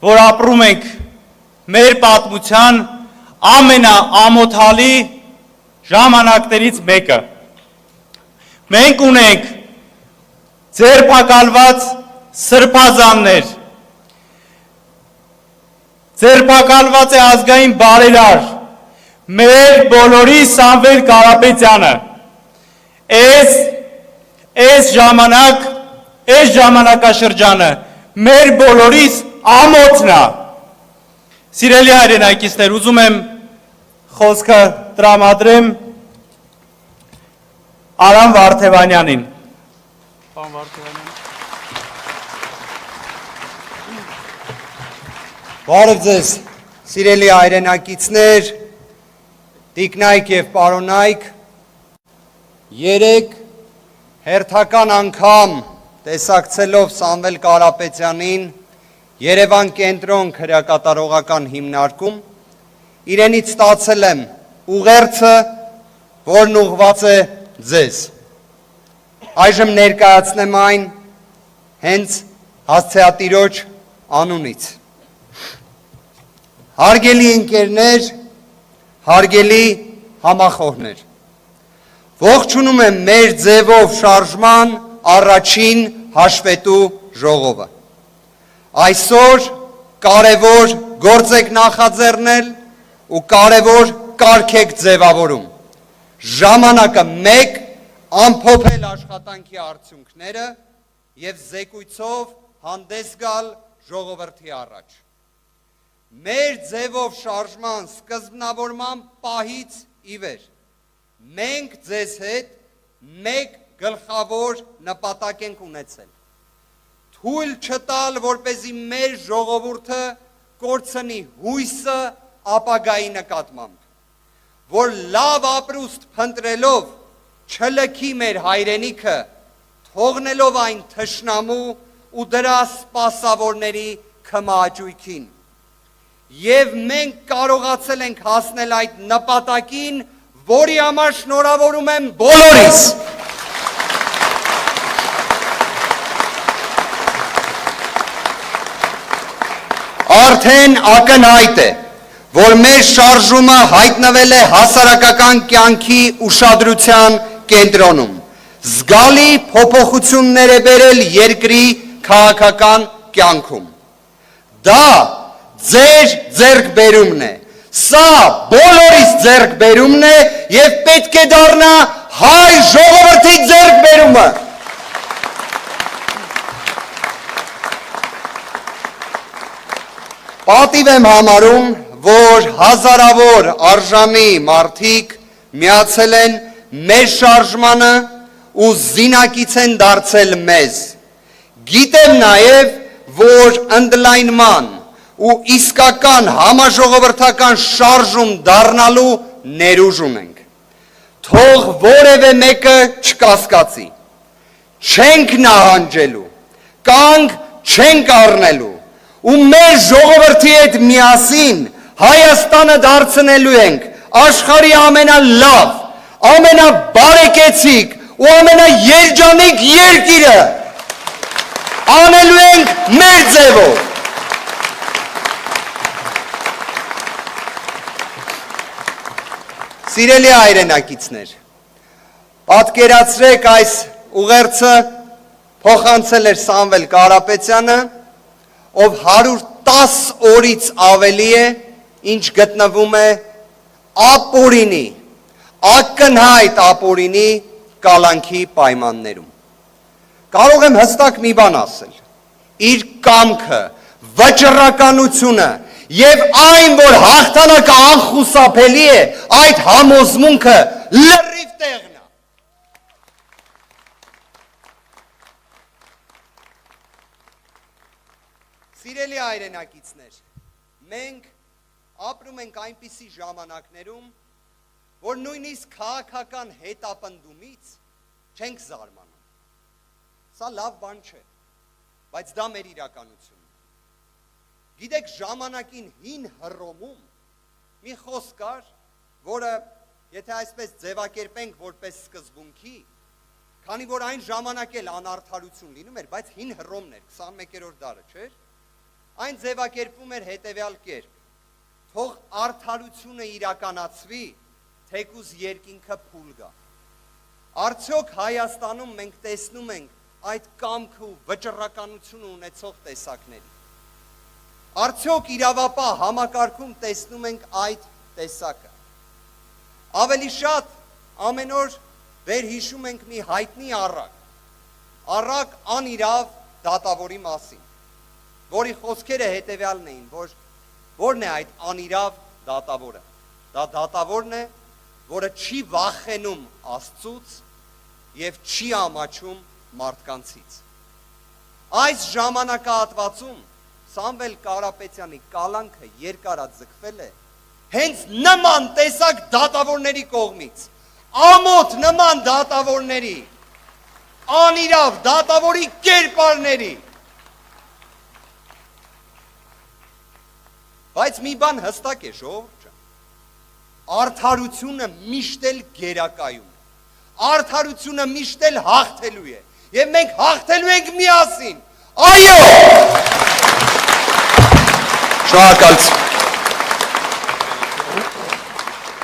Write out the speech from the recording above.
որ ապրում ենք մեր պատմության ամենաամոթալի ժամանակներից մեկը։ Մենք ունենք ձերբակալված սրբազաններ, ձերբակալված է ազգային բարերար, մեր բոլորի Սամվել Կարապետյանը, այս ժամանակաշրջանը մեր բոլորիս ամոթն է։ Սիրելի հայրենակիցներ, ուզում եմ խոսքը տրամադրեմ Արամ Վարդևանյանին։ Պարոն Վարդևանյան։ Բարև ձեզ, սիրելի հայրենակիցներ, տիկնայք և պարոնայք, երեկ հերթական անգամ տեսակցելով Սամվել Կարապետյանին Երևան կենտրոն քրեակատարողական հիմնարկում, իրենից ստացել եմ ուղերձը, որն ուղղված է ձեզ։ Այժմ ներկայացնեմ այն հենց հասցեատիրոջ անունից։ Հարգելի ընկերներ, հարգելի համախոհներ, ողջունում եմ մեր ձևով շարժման առաջին հաշվետու ժողովը։ Այսօր կարևոր գործ եք նախաձեռնել ու կարևոր կարգ եք ձևավորում։ Ժամանակը մեկ ամփոփել աշխատանքի արդյունքները և զեկույցով հանդես գալ ժողովրդի առաջ։ Մեր ձևով շարժման սկզբնավորման պահից ի վեր մենք ձեզ հետ մեկ գլխավոր նպատակ ենք ունեցել։ Թույլ չտալ, որպեսզի մեր ժողովուրդը կորցնի հույսը ապագայի նկատմամբ, որ լավ ապրուստ փնտրելով չլքի մեր հայրենիքը, թողնելով այն թշնամու ու դրա սպասավորների քմահաճույքին։ Եվ մենք կարողացել ենք հասնել այդ նպատակին, որի համար շնորհավորում եմ բոլորիս։ Արդեն ակնհայտ է, որ մեր շարժումը հայտնվել է հասարակական կյանքի ուշադրության կենտրոնում, զգալի փոփոխություններ է բերել երկրի քաղաքական կյանքում։ Դա ձեր ձեռքբերումն է, սա բոլորիս ձեռքբերումն է և պետք է դառնա հայ ժողովրդի ձեռքբերումը։ Պատիվ եմ համարում, որ հազարավոր արժանի մարդիկ միացել են մեր շարժմանը ու զինակից են դարձել մեզ։ Գիտեմ նաև, որ ընդլայնման ու իսկական համաժողովրդական շարժում դառնալու ներուժ ունենք։ Թող որևէ մեկը չկասկածի, չենք նահանջելու, կանգ չենք առնելու ու մեր ժողովրդի հետ միասին Հայաստանը դարձնելու ենք աշխարհի ամենալավ, ամենաբարեկեցիկ ու ամենաերջանիկ երկիրը, անելու ենք մեր ձևով։ Սիրելի հայրենակիցներ, պատկերացրեք այս ուղերձը փոխանցել էր Սամվել Կարապետյանը, ով 110 օրից ավելի է, ինչ գտնվում է ապօրինի, ակնհայտ ապօրինի կալանքի պայմաններում։ Կարող եմ հստակ մի բան ասել, իր կամքը, վճռականությունը և այն, որ հաղթանակը անխուսափելի է, այդ համոզմունքը լրիվ տեղն է։ Սիրելի հայրենակիցներ, մենք ապրում ենք այնպիսի ժամանակներում, որ նույնիսկ քաղաքական հետապնդումից չենք զարմանում։ Սա լավ բան չէ, բայց դա մեր իրականությունն է։ Գիտեք, ժամանակին հին Հռոմում մի խոսք կար, որը, եթե այսպես ձևակերպենք որպես սկզբունքի, քանի որ այն ժամանակ էլ անարդարություն լինում էր, բայց հին Հռոմն էր, 21-րդ դարը, չէր։ Այն ձևակերպում էր հետևյալ կերպ. թող արդարությունը իրականացվի, թեկուզ երկինքը փուլ գա։ Արդյոք Հայաստանում մենք տեսնում ենք այդ կամքը ու վճռականությունը ունեցող տեսակների։ Արդյոք իրավապահ համակարգում տեսնում ենք այդ տեսակը։ Ավելի շատ ամեն օր վերհիշում ենք մի հայտնի առակ անիրավ դատավորի մասին, որի խոսքերը հետևյալն էին, որն է այդ անիրավ դատավորը։ Դա դատավորն է, որը չի վախենում Աստծուց եւ չի ամաչում մարդկանցից։ Այս ժամանակահատվածում Սամվել Կարապետյանի կալանքը երկարաձգվել է հենց նման տեսակ դատավորների կողմից, ամոթ նման դատավորների, անիրավ դատավորի կերպարների։ Բայց մի բան հստակ է, ժողովուրդ ջան, արդարությունը միշտ էլ գերակայում է, արդարությունը միշտ էլ հաղթելու է, եւ մենք հաղթելու ենք միասին, այո։ Շնորհակալություն։